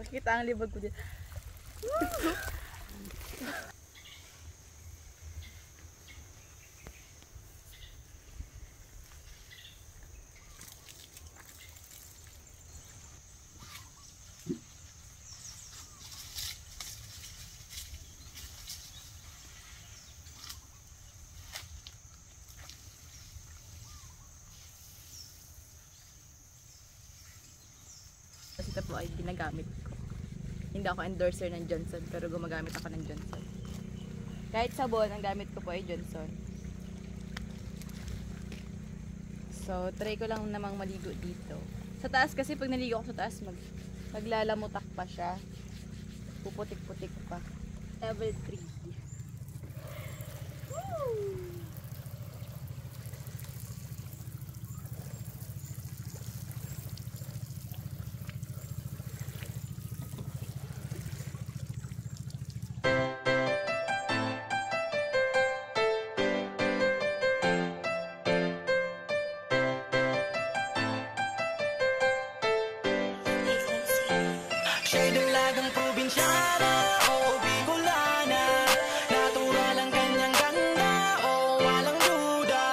Kita ang libag ko dyan. Ito po ay ginagamit ko. Hindi ako endorser ng Johnson, pero gumagamit ako ng Johnson. Kahit sabon, ang gamit ko po ay Johnson. So, try ko lang namang maligo dito. Sa taas kasi, pag naligo ako sa taas, maglalamutak pa siya. Puputik-putik pa. Level 3. Woo! Siya'y dalagang probinsyana o Bicolana, natural ang kanyang ganda o walang duda.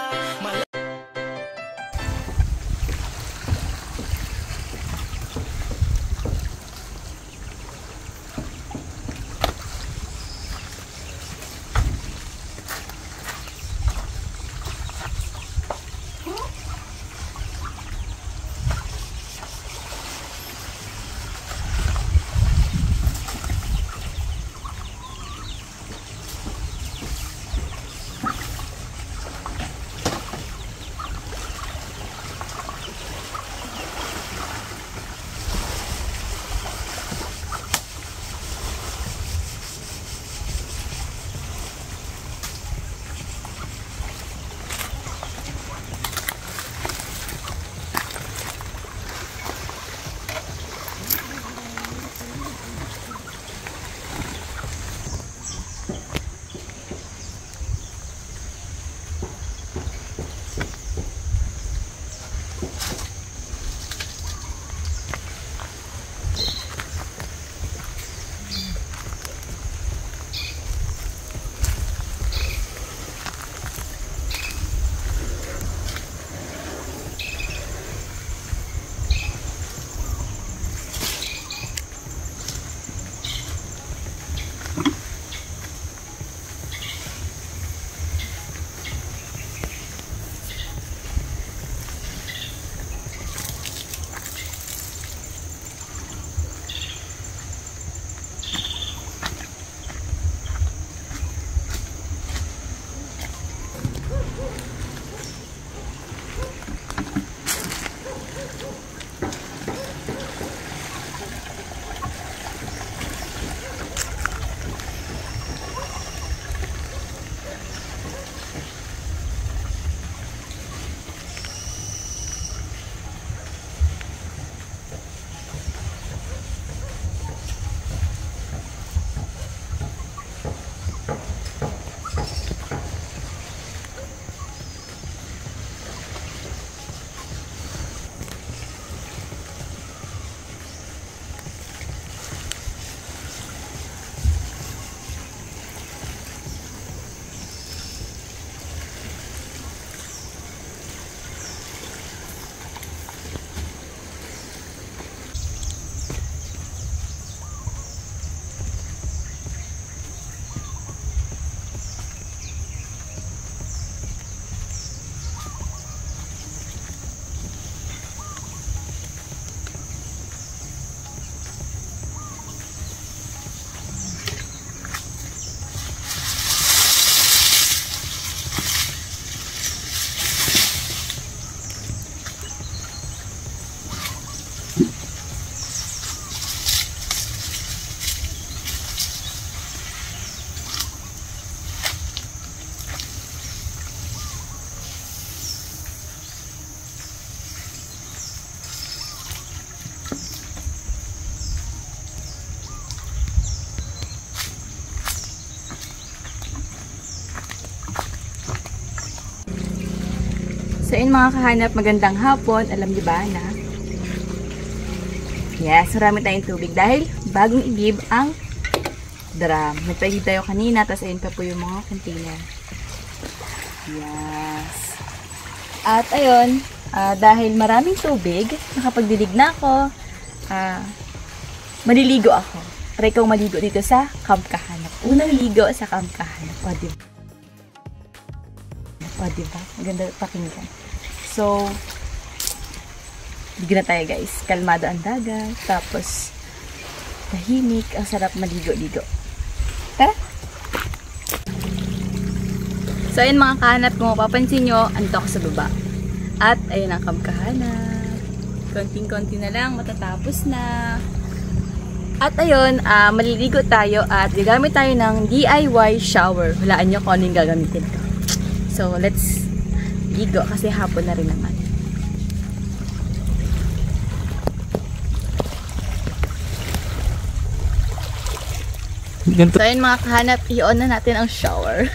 So yun mga kahanap, magandang hapon. Alam niyo ba na? Yes, marami tayong tubig dahil bagong igib ang drum. Nagpaigib tayo kanina, tapos ayun pa po yung mga container. Yes. At ayun, dahil maraming tubig, nakapagdilig na ako, maliligo ako. Try kong maligo dito sa Camp Kahanap. Unang ligo sa Camp Kahanap. O, diba? Maganda pakinggan. So, ligo na tayo guys. Kalmado ang dagat. Tapos, tahimik. Ang sarap maligo-ligo. Tara! So, ayun mga kahanap. Kung mapapansin nyo, andito ako sa baba. At, ayun ang Camp Kahanap. Konting-konti na lang. Matatapos na. At ayun, maliligo tayo at gagamit tayo ng DIY shower. Hulaan nyo kung ano yung gagamitin ko. So, let's ligo kasi hapon na rin naman. So, ayun mga kahanap, i-on na natin ang shower.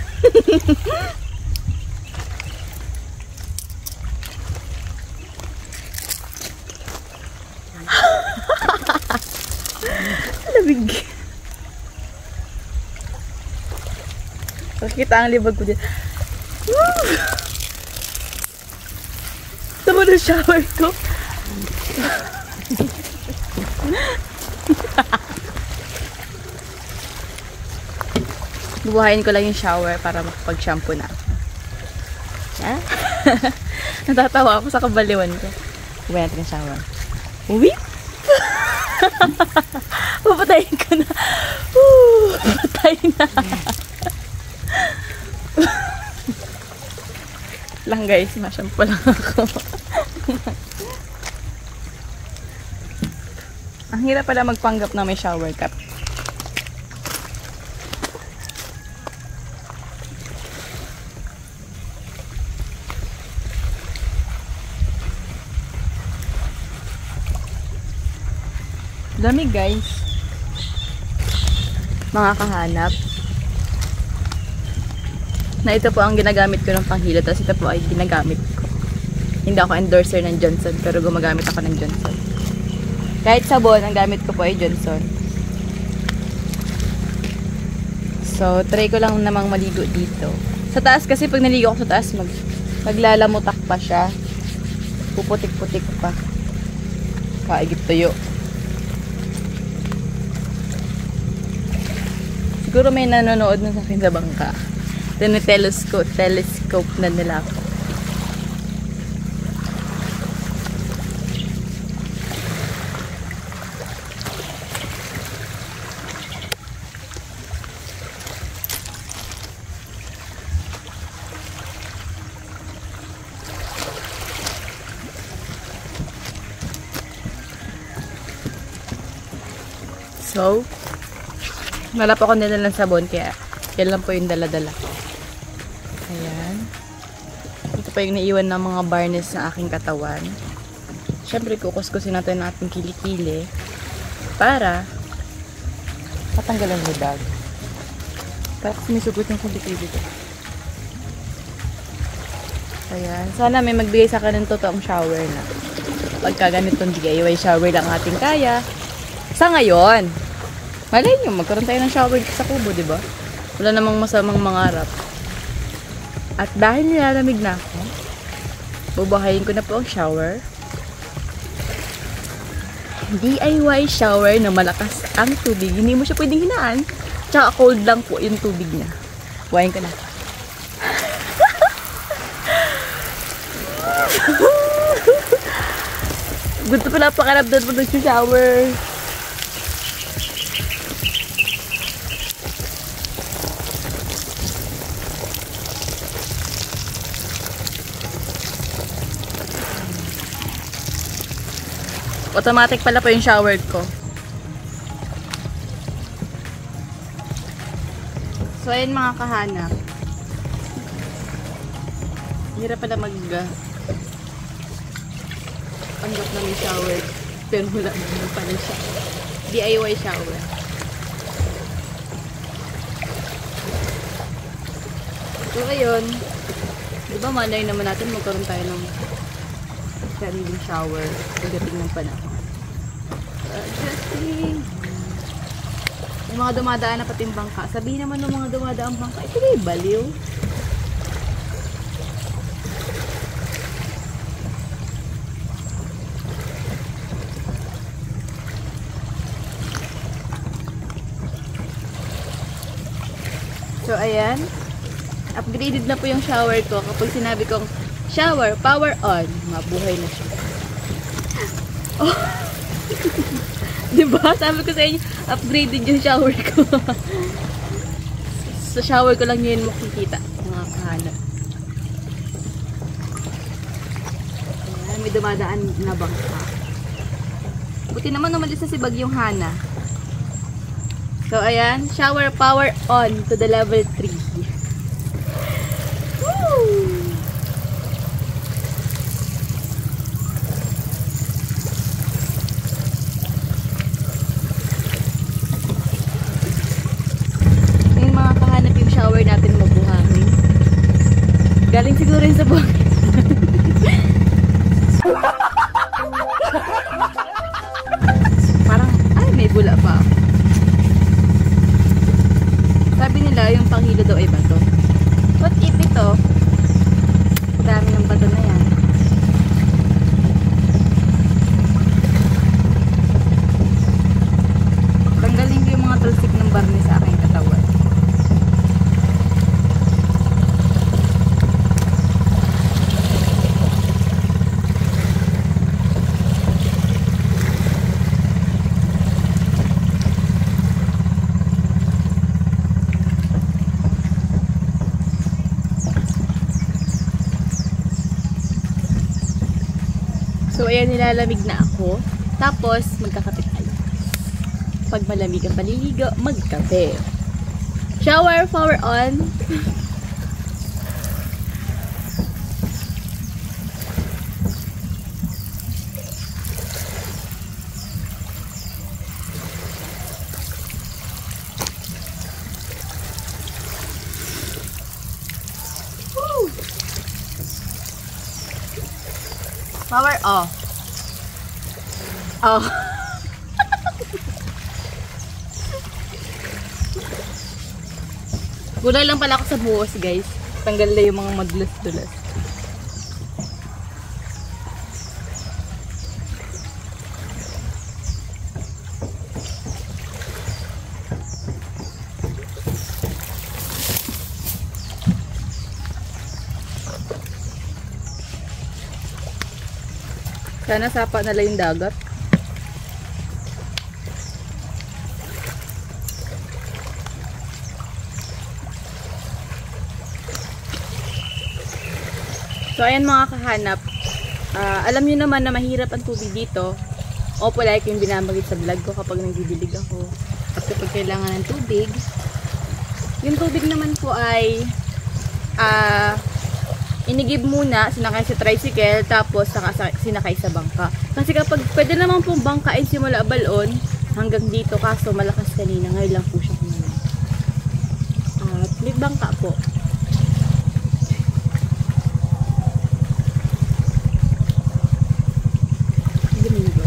Labig. Nakikita ang libag ko dyan. Tama na shower ko. Bubuhayin ko lang yung shower para makapag-shampoo na. Yeah? Natatawa ako sa kabaliwan ko. Bubuhayin natin yung shower. Uwi? Papatayin ko na. Papatayin na. Lang guys, mashampoo lang ako. Ang hirap pala magpanggap na may shower cap. Dami guys. Mga kahanap. Na ito po ang ginagamit ko ng panghilot. Tapos ito po ay ginagamit ko. Hindi ako endorser ng Johnson. Pero gumagamit ako ng Johnson. Kahit sabon, ang gamit ko po ay Johnson. So, try ko lang namang maligo dito. Sa taas kasi pag naligo ako sa taas, maglalamutak pa siya. Puputik-putik pa. Kaigit tuyo. Siguro may nanonood na sa akin sa bangka. Telescope na nila ako. So, wala pa ako nilalang sabon, kaya yan lang po yung dala-dala ko. Ayan. Ito pa yung naiwan ng mga barnes na aking katawan. Siyempre, kukuskusin natin ang ating kilikili para patanggal ang hudag. Para kasi may sugot yung kilikili ko. Ayan. Sana may magbigay sa akin ng totoong shower na. Pagka ganitong DIY shower lang ating kaya. Sa ngayon, malay nyo, magkaroon tayo ng shower sa kubo, diba? Wala namang masamang mangarap. At dahil nilalamig na ako, bubuhayin ko na po ang shower. DIY shower na malakas ang tubig. Hindi mo siya pwedeng hinaan. Tsaka cold lang po yung tubig niya. Buhayin ko na. Gusto pala pakiramdam pag nag-shower. Automatic pala po yung shower ko. So, ayun mga kahanap. Hirap pala panggap na may shower. Pero wala naman pala siya. DIY shower. So, ayun. Diba malay naman natin magkaroon tayo ng sariling shower pagdating ng panahon. Adjusting. Yung mga dumadaan na pating bangka. Sabihin naman ng mga dumadaan bangka, ito may baliw. So, ayan. Upgraded na po yung shower ko. Kapag sinabi kong shower, power on, mabuhay na siya. Oh. Diba? Sabi ko sa inyo, upgraded yung shower ko. Sa shower ko lang yun makikita. Mga kahanap. Ayan, may dumadaan na bangka. Buti naman umalis na si Bagyong Hana. So, ayan. Shower power on to the level 3. Woo! Yung mga kahanap yung shower natin mabuhangin. Galing siguro yun sa buhangin. Parang, ay, may bula pa. Sabi nila, yung panghilo daw ay bato. What if ito? Dami ng bato na yan. Tanggalin ko yung mga talsik ng barnis sa aking katawan. So, ayan, nilalamig na ako. Tapos, magkakape tayo. Pag malamig ang paliligo, magkape. Shower, power on. Woo! Power off. Oh. Gulay lang pala ako sa buhos, guys. Tanggal na yung mga madulas-dulas. Sana sapa na lang yung dagat. So, ayan mga kahanap. Alam nyo naman na mahirap ang tubig dito. O po like yung binabagit sa vlog ko kapag nagdidilig ako. At kapag kailangan ng tubig. Yung tubig naman po ay inigib muna, sinakay sa tricycle, tapos sinakay sa bangka. Kasi kapag pwede naman pong bangkain simula balon hanggang dito, kaso malakas kanina, ngayon lang po siya kumana. At may bangka po. Domingo.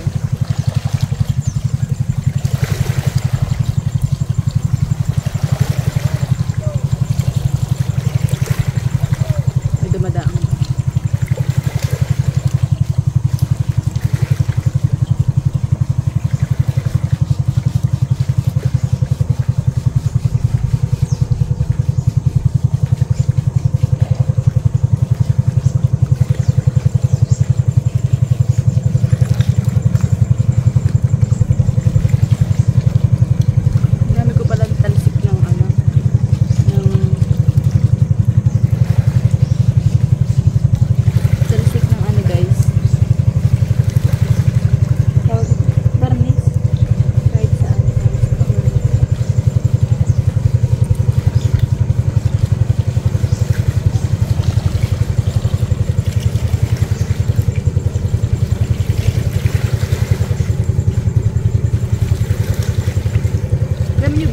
May dumadaang.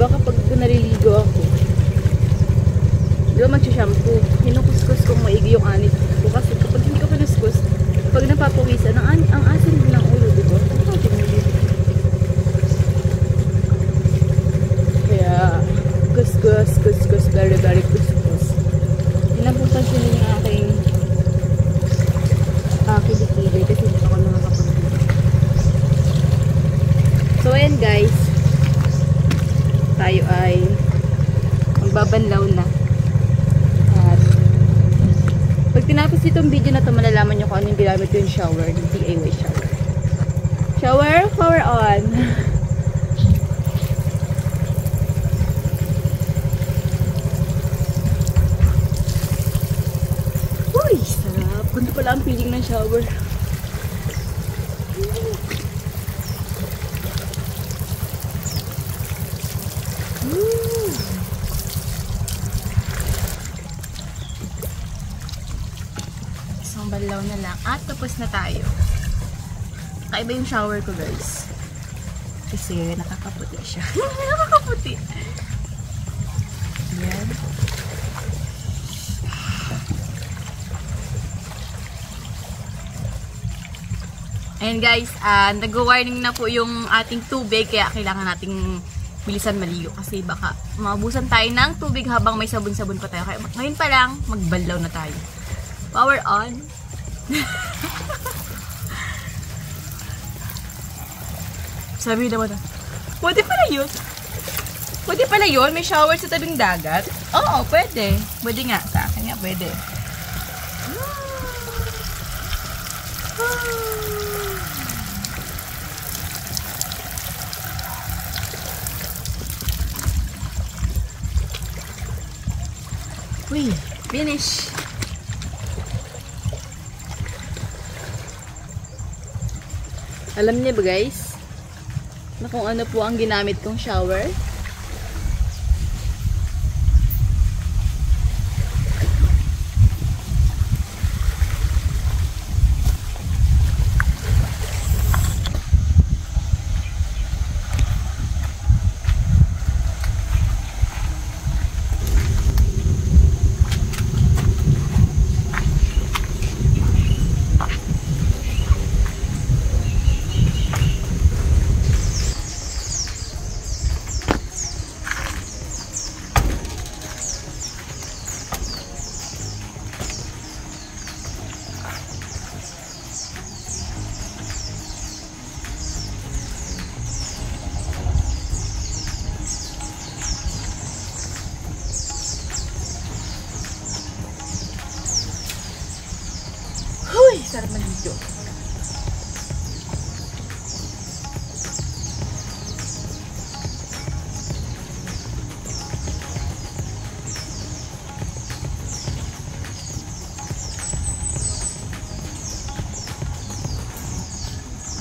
Diba kapag naliligo ako, diba magsha-shampoo, kinukuskus kong maigi yung anit ko. Kasi kapag hindi ko kinuskus, pag napapawisan, ang asin din ng ulo, diba? Kuskus. Very kuskus. Yun lang po pansinin yung aking kilikili kasi hindi ako nakakapunta. So, ayan guys. Tayo ay magbabanlaw na. At pag tinapos itong video na to, malalaman nyo kung ano yung ginamit ko yung shower. Yung DIY shower. Power on! Uy! Sarap! Ganito pala ang feeling ng shower. Isang balaw na lang. At tapos na tayo. Kakaiba yung shower ko guys. Kasi nakakaputi siya. Nakakaputi. Ayan. Ayan guys, nag-warning na po yung ating tubig kaya kailangan nating bilisan maligo kasi baka maubusan tayo ng tubig habang may sabon-sabon pa tayo. Kaya ngayon pa lang, magbalaw na tayo. Power on! Sabi naman na, pwede pala yun. Pwede pala yun, may shower sa tabing dagat. Oo, pwede. Pwede nga, sa akin nga pwede. Uy, finish! Alam niyo ba guys, na kung ano po ang ginamit kong shower? Sarap maligo.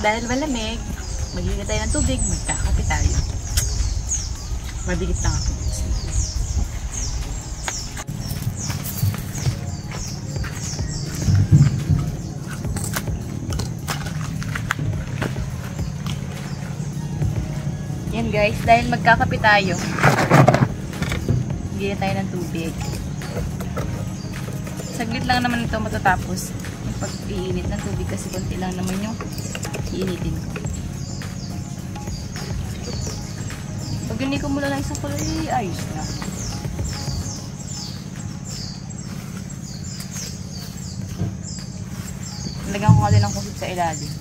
Dahil malamig, magiging tayo ng tubig, magkakape tayo. Madikit lang ako. Yan guys, dahil magkakape tayo, bigyan tayo ng tubig. Saglit lang naman ito matatapos yung pag-iinit ng tubig kasi konti lang naman yung iinitin ko. Pag hindi ko mula ng isang kulay, ayos na. Nalagyan ko nga din ng kusip sa ilalim.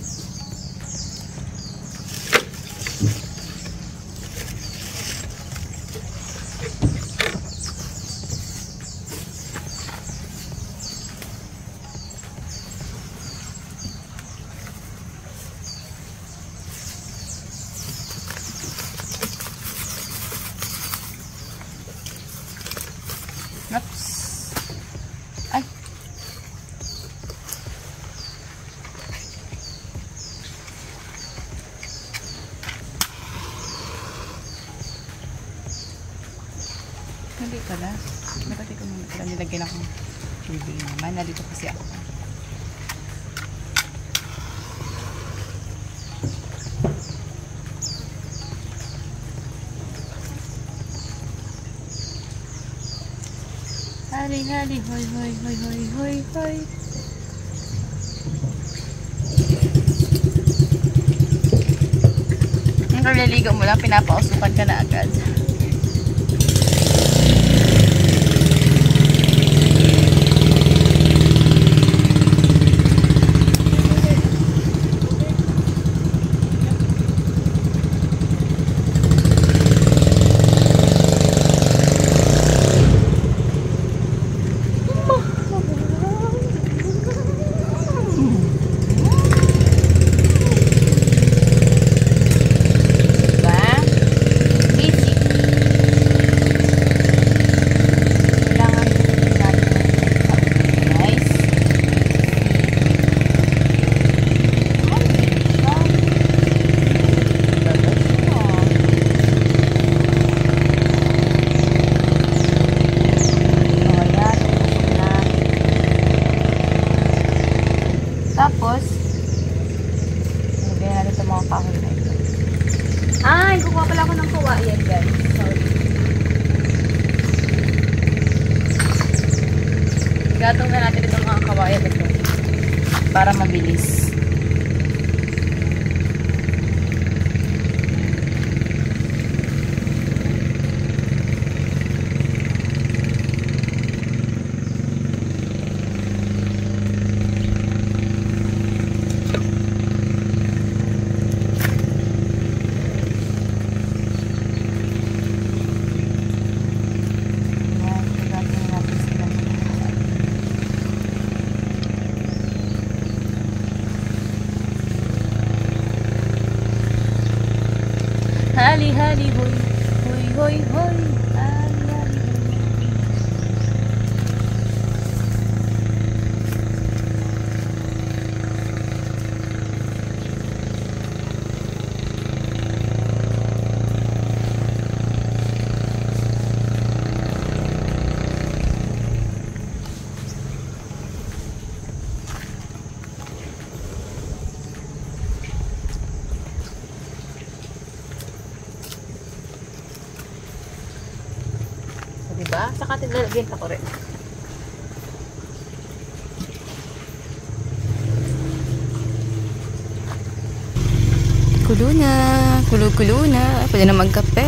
Oops. Ay. Hindi pala. Nakati ko muna pala. Nilagyan akong tubig naman. Nalito kasi ako. Hali, hoy, hoy, hoy, hoy, hoy, hoy. Yung kaliligo mo lang, pinapausukan ka na agad. Tapos, lagyan natin itong mga kahoy na ito. Ay, kukuha pala ako ng kawayan, guys. Sorry. Gatong na natin itong mga kawayan ito. Para mabilis. Hali, hali, hoy. Hoy, hoy, hoy. Hali, hali, hoy. Diba? Saka atin lalagyan pa ko rin. Kulo na. Kulo-kulo na. Pwede na magkape.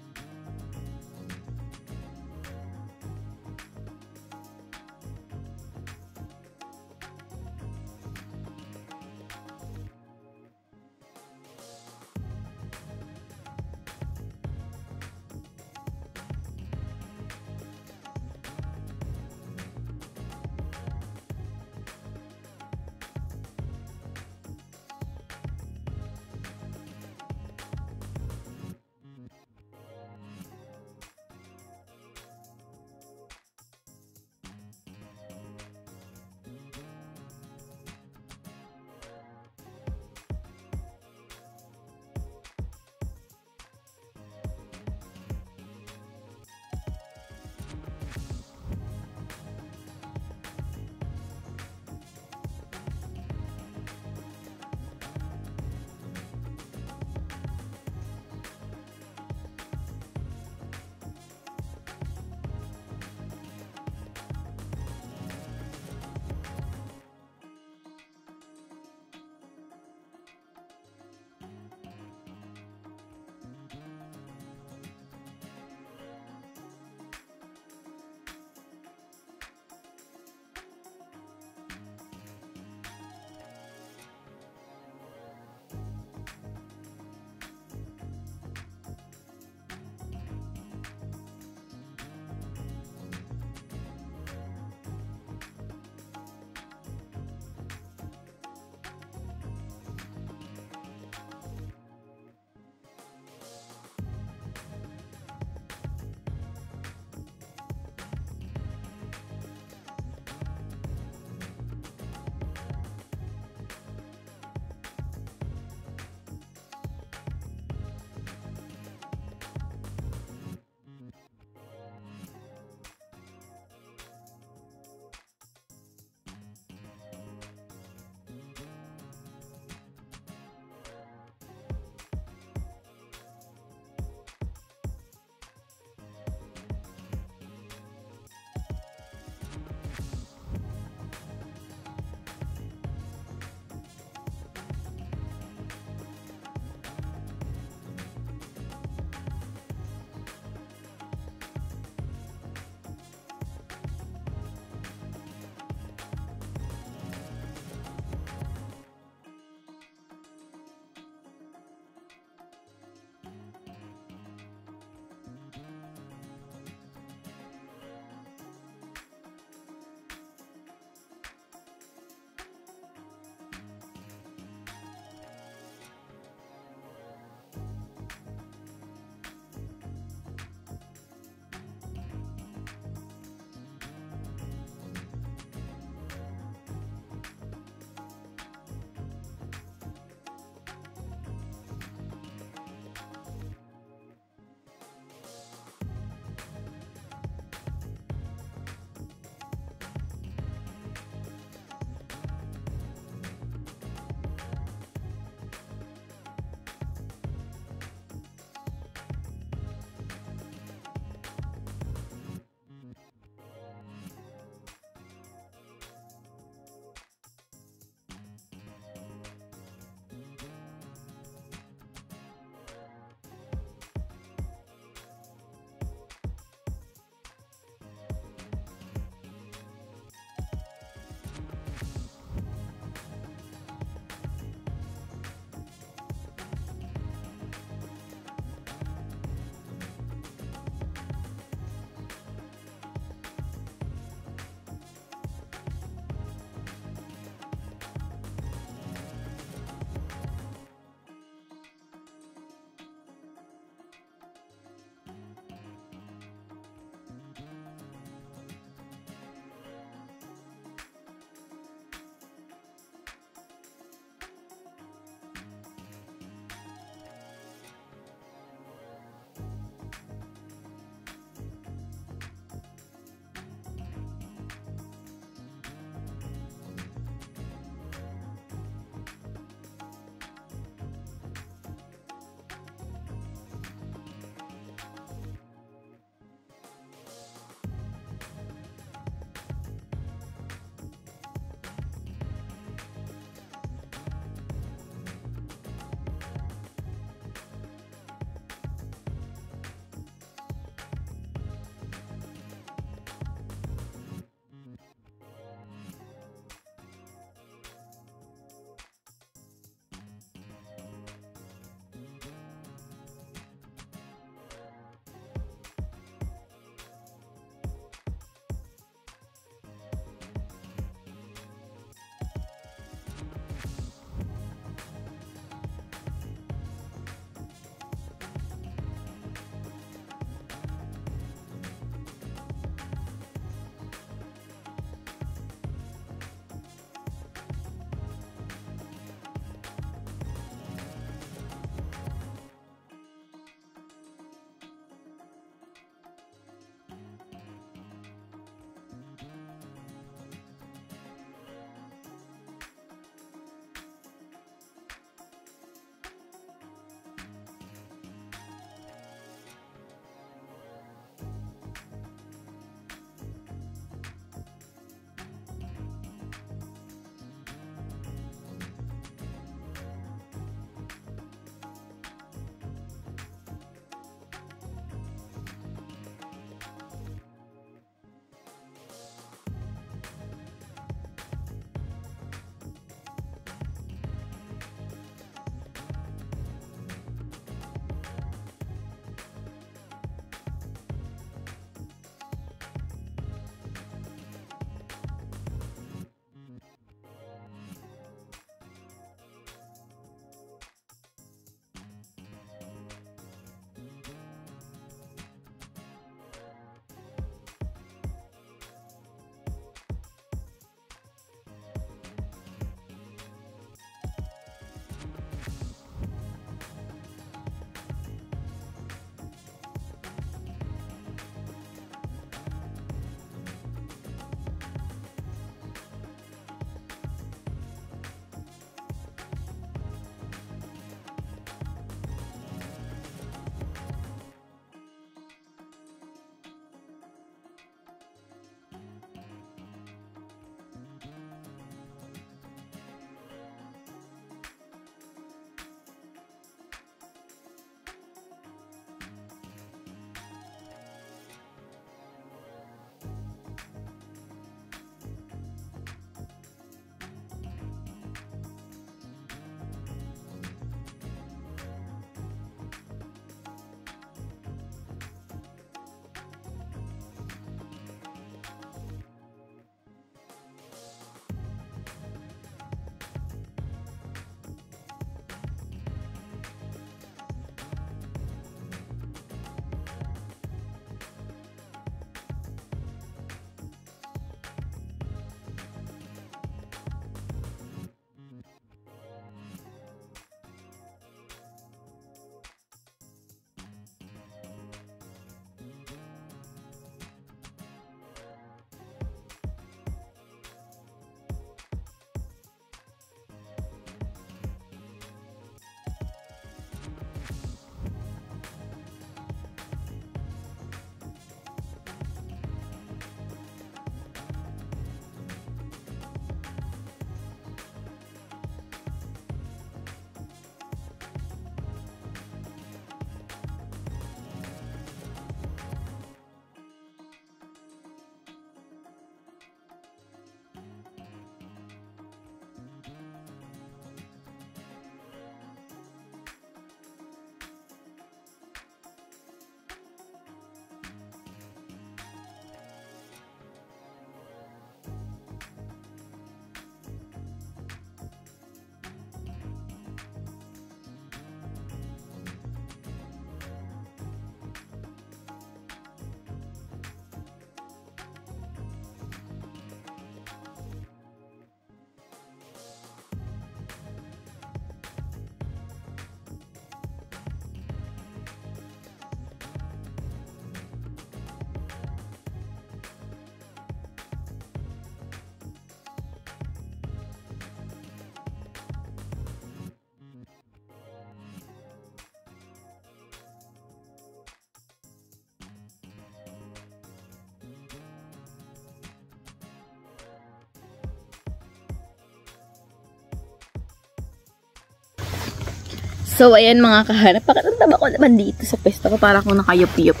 So, ayan mga kahanap. Bakit ang taba ko naman dito sa pwesto ko? Para akong nakayup-yup.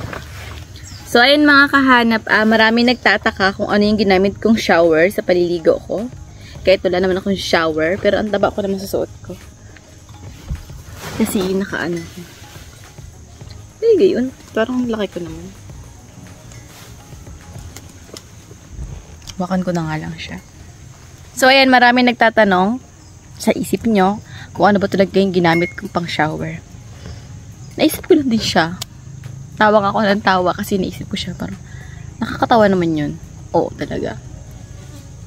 So, ayan mga kahanap. Marami nagtataka kung ano yung ginamit kong shower sa paliligo ko. Kahit wala naman akong shower. Pero ang taba ko naman sa suot ko. Kasi nakaano. Ay, gayon. Parang laki ko naman. Wakan ko na nga lang siya. So, ayan. Marami nagtatanong sa isip nyo kung ano ba talaga yung ginamit kong pang shower. Naisip ko lang din siya. Tawag ako ng tawa kasi naisip ko siya. Parang nakakatawa naman yun. Oo, talaga.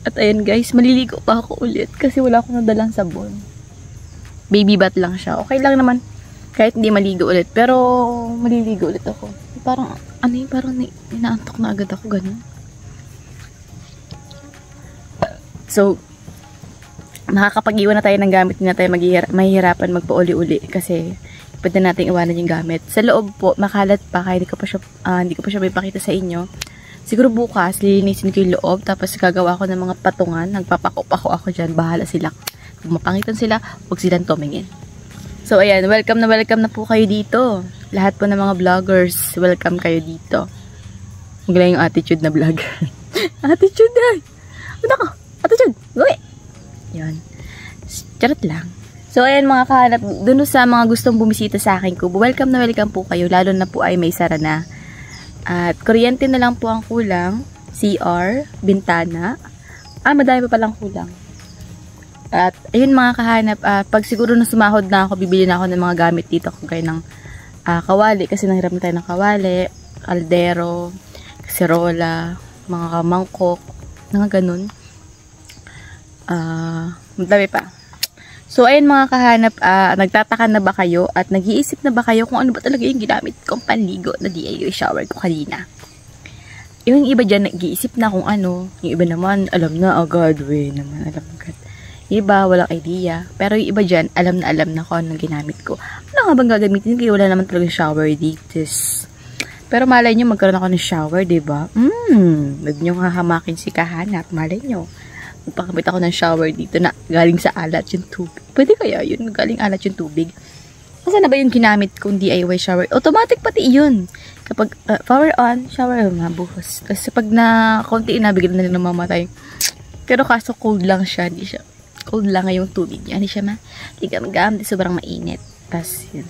At ayan guys, maliligo pa ako ulit kasi wala akong nadalang sabon. Baby bath lang siya. Okay lang naman kahit hindi maligo ulit. Pero maliligo ulit ako. Parang, ano yun, parang inaantok na agad ako. Ganun. So, makakapag-iwan na tayo ng gamit, hindi na tayo mahihirapan magpauli-uli kasi pwede natin iwanan yung gamit. Sa loob po, makalat pa kaya hindi ko pa siya may pakita sa inyo. Siguro bukas, lilinisin ko yung loob tapos gagawa ko ng mga patungan. Nagpapako-pako ako dyan. Bahala sila. Kung mapangitan sila, huwag silang tumingin. So, ayan. Welcome na po kayo dito. Lahat po ng mga vloggers, welcome kayo dito. Magaling yung attitude na vlogger. Attitude na! Ano ko? Attitude! Uy! Yan. Charot lang. So, ayan mga kahanap, dun sa mga gustong bumisita sa akin ko, welcome po kayo, lalo na po ay may sara na. At, kuryente na lang po ang kulang, CR, bintana, madami pa palang kulang. At, ayun mga kahanap, pag siguro na sumahod na ako, bibili na ako ng mga gamit dito, kagaya ng kawali, kasi nanghiram na tayo ng kawali, kaldero, kaserola, mga mangkok, mga ganun. Madami pa. So, ayun mga kahanap, nagtataka na ba kayo at nag-iisip na ba kayo kung ano ba talaga yung ginamit kong panligo na DIY shower ko kanina? Yung iba dyan, nag-iisip na kung ano. Yung iba naman, alam na agad. Alam agad. Yung iba, walang idea. Pero yung iba dyan, alam na kung ano ginamit ko. Ano nga bang gagamitin? Kaya wala naman talaga shower dito. Pero malay nyo, magkaroon ako ng shower, diba? Huwag nyo hahamakin si kahanap. Malay nyo. Magpakamit ako ng shower dito na galing sa alat yung tubig. Pwede kaya yun? Galing alat yung tubig. Kasi na ba yung ginamit kong DIY shower? Automatic pati yun. Kapag power on, shower, mabuhos. Kasi pag na konti inabigyan na nila mamatay. Pero kaso cold lang siya. Hindi siya. Cold lang yung tubig niya. Hindi siya ligam-gam. Di sobrang mainit. Tapos yun.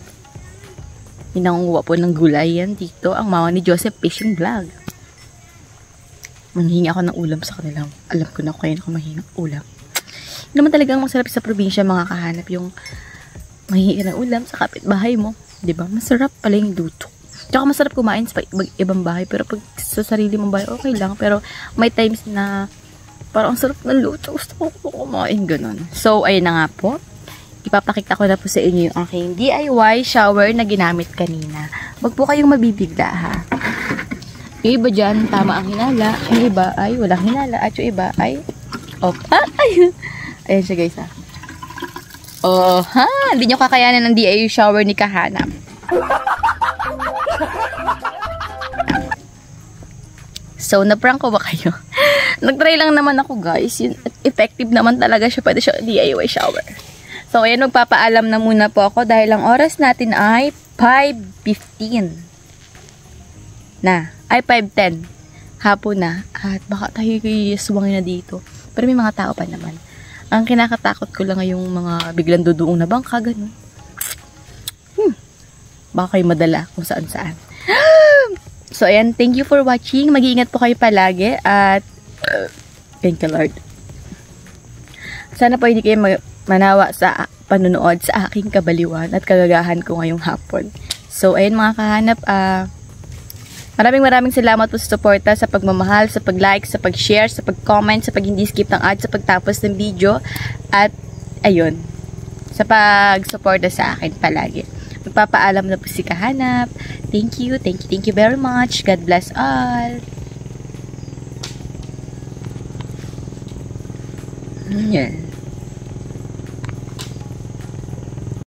Pinangunguha po ng gulay yan dito. Ang mama ni Joseph Fishing Vlog. Manghingi ako ng ulam sa kanila. Alam ko na kaya ako manghingi ng ulam. Hindi naman talagang masarap sa probinsya mga kahanap yung manghingi ng ulam sa kapitbahay mo. Diba? Masarap pala yung luto. Tsaka masarap kumain sa ibang bahay. Pero pag sa sarili mong bahay, okay lang. Pero may times na parang ang sarap ng luto. Gusto ko kumain. Ganun. So, ayun na nga po. Ipapakita ko na po sa inyo yung aking DIY shower na ginamit kanina. Wag po kayong mabibigla ha. Yung iba dyan, tama ang hinala. Yung iba ay walang hinala. At yung iba ay off. Ayan siya guys ha. Oh ha! Hindi nyo kakayanan ng DIY shower ni kahanap. So, na-prank ko ba kayo? Nag-try lang naman ako guys. Yun, effective naman talaga siya. Pwede siya DIY shower. So, ayan, magpapaalam na muna po ako dahil ang oras natin ay 5:15 na. Ay, 5:10. Hapon na. At baka tayo suwangin na dito. Pero may mga tao pa naman. Ang kinakatakot ko lang yung mga biglang duduong na bangka, ganun. Baka kayo madala kung saan-saan. So, ayan. Thank you for watching. Mag-iingat po kayo palagi. At, thank you, Lord. Sana po hindi kayo manawa sa panonood sa aking kabaliwan at kagagahan ko ngayong hapon. So, ayun mga kahanap, maraming salamat po sa suporta, sa pagmamahal, sa pag-like, sa pag-share, sa pag-comment, sa pag-hindi skip ng ads, sa pagtapos ng video, at ayun, sa pag-suporta sa akin palagi. Magpapaalam na po si kahanap. Thank you very much. God bless all. Yeah.